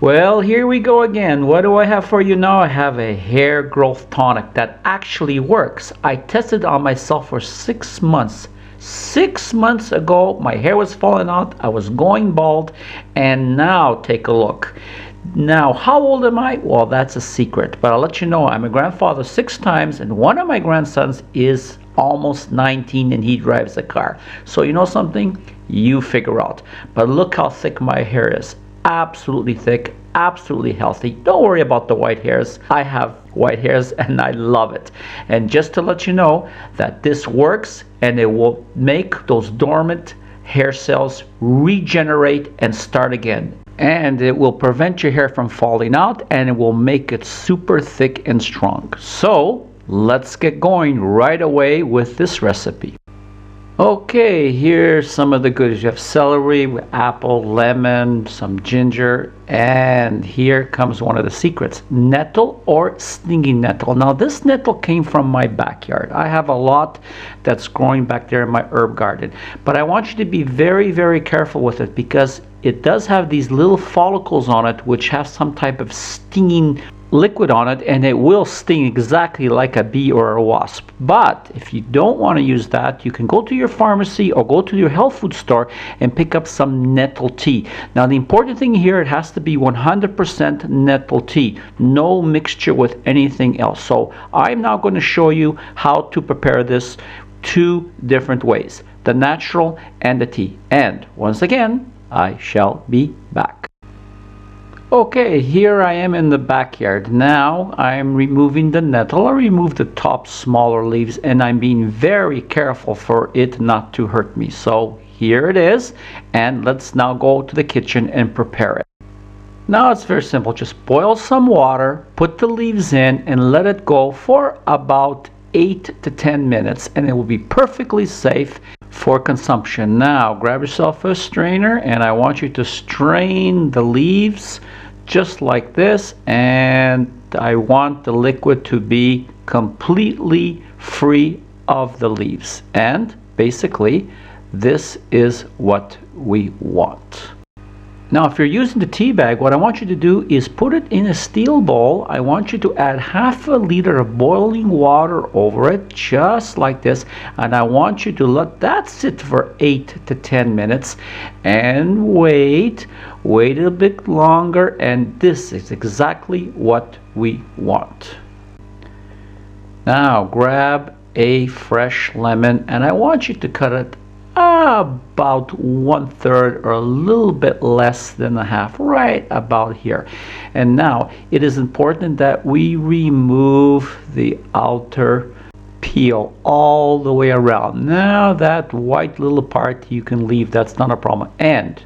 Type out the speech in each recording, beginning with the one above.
Well, here we go again. What do I have for you now? I have a hair growth tonic that actually works. I tested on myself for 6 months. 6 months ago, my hair was falling out, I was going bald, and now take a look. Now, how old am I? Well, that's a secret, but I'll let you know I'm a grandfather 6 times, and one of my grandsons is almost 19 and he drives a car. So you know something? You figure out. But look how thick my hair is. Absolutely thick, absolutely healthy. Don't worry about the white hairs. I have white hairs and I love it. And just to let you know that this works, and it will make those dormant hair cells regenerate and start again. And it will prevent your hair from falling out, and it will make it super thick and strong. So let's get going right away with this recipe. Okay, here's some of the goodies. You have celery with apple, lemon, some ginger, and here comes one of the secrets: nettle or stinging nettle. Now this nettle came from my backyard. I have a lot that's growing back there in my herb garden, but I want you to be very, very careful with it because it does have these little follicles on it which have some type of stinging liquid on it, and it will sting exactly like a bee or a wasp. But if you don't want to use that, you can go to your pharmacy or go to your health food store and pick up some nettle tea. Now the important thing here, it has to be 100% nettle tea, no mixture with anything else. So I'm now going to show you how to prepare this 2 different ways: the natural and the tea. And once again, I shall be back. Okay, here I am in the backyard. Now I'm removing the nettle. I remove the top smaller leaves, and I'm being very careful for it not to hurt me. So here it is, and let's now go to the kitchen and prepare it. Now it's very simple. Just boil some water, put the leaves in, and let it go for about 8 to 10 minutes, and it will be perfectly safe for consumption. Now grab yourself a strainer, and I want you to strain the leaves just like this, and I want the liquid to be completely free of the leaves. And basically this is what we want. Now if you're using the tea bag, what I want you to do is put it in a steel bowl. I want you to add half a liter of boiling water over it, just like this, and I want you to let that sit for 8 to 10 minutes and wait a bit longer, and this is exactly what we want. Now grab a fresh lemon, and I want you to cut it about 1/3 or a little bit less than a half, right about here. And now it is important that we remove the outer peel all the way around. Now that white little part you can leave, that's not a problem. And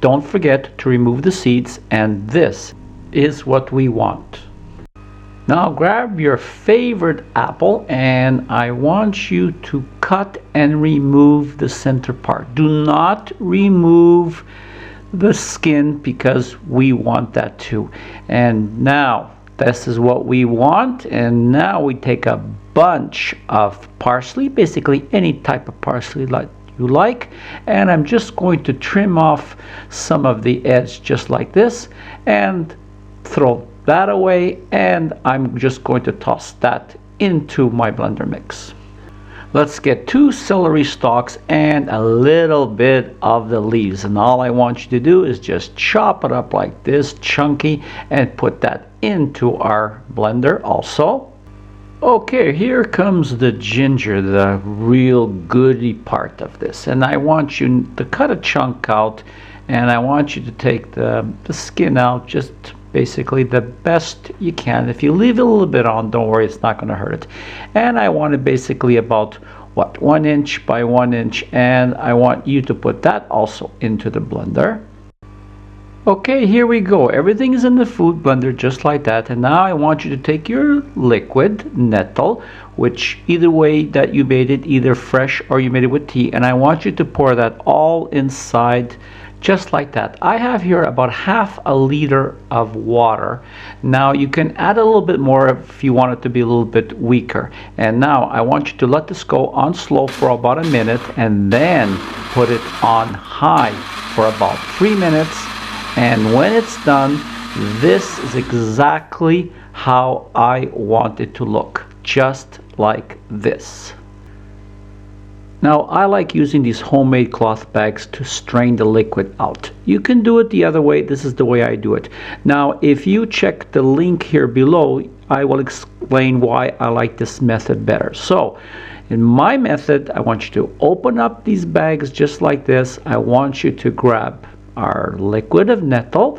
don't forget to remove the seeds, and this is what we want. Now grab your favorite apple, and I want you to cut and remove the center part. Do not remove the skin because we want that too. And now this is what we want. And now we take a bunch of parsley, basically any type of parsley like you like, and I'm just going to trim off some of the edge just like this and throw that away, and I'm just going to toss that into my blender mix. Let's get 2 celery stalks and a little bit of the leaves, and all I want you to do is just chop it up like this, chunky, and put that into our blender also. Okay, here comes the ginger, the real goody part of this, and I want you to cut a chunk out, and I want you to take the skin out just basically the best you can. If you leave it a little bit on, don't worry, it's not going to hurt it. And I want it basically about 1 inch by 1 inch, and I want you to put that also into the blender. Okay, here we go. Everything is in the food blender just like that, and now I want you to take your liquid nettle, which either way that you made it, either fresh or you made it with tea, and I want you to pour that all inside just like that. I have here about half a liter of water. Now you can add a little bit more if you want it to be a little bit weaker. And now I want you to let this go on slow for about a minute, and then put it on high for about 3 minutes. And when it's done, This is exactly how I want it to look, just like this. Now, I like using these homemade cloth bags to strain the liquid out. You can do it the other way. This is the way I do it. Now, if you check the link here below, I will explain why I like this method better. So, in my method, I want you to open up these bags just like this. I want you to grab our liquid of nettle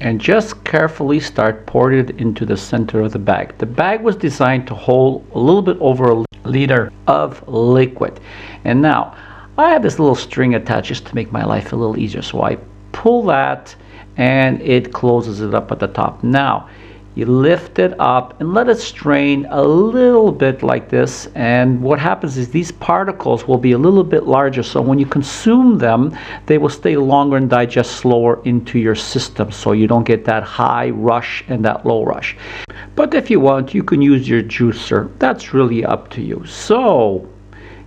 and just carefully start pouring it into the center of the bag. The bag was designed to hold a little bit over a liter of liquid. And now I have this little string attached just to make my life a little easier. So I pull that and it closes it up at the top. Now you lift it up and let it strain a little bit like this, and what happens is these particles will be a little bit larger, so when you consume them they will stay longer and digest slower into your system, so you don't get that high rush and that low rush. But if you want, you can use your juicer. That's really up to you. So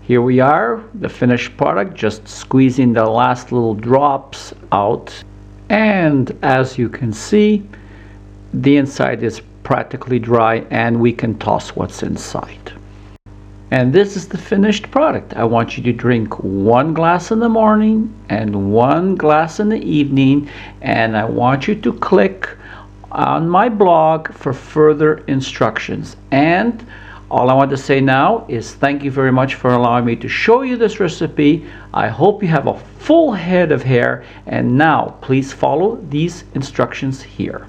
here we are, the finished product, just squeezing the last little drops out, and as you can see, the inside is practically dry and we can toss what's inside. And this is the finished product. I want you to drink 1 glass in the morning and 1 glass in the evening, and I want you to click on my blog for further instructions. And all I want to say now is thank you very much for allowing me to show you this recipe. I hope you have a full head of hair, and now please follow these instructions here.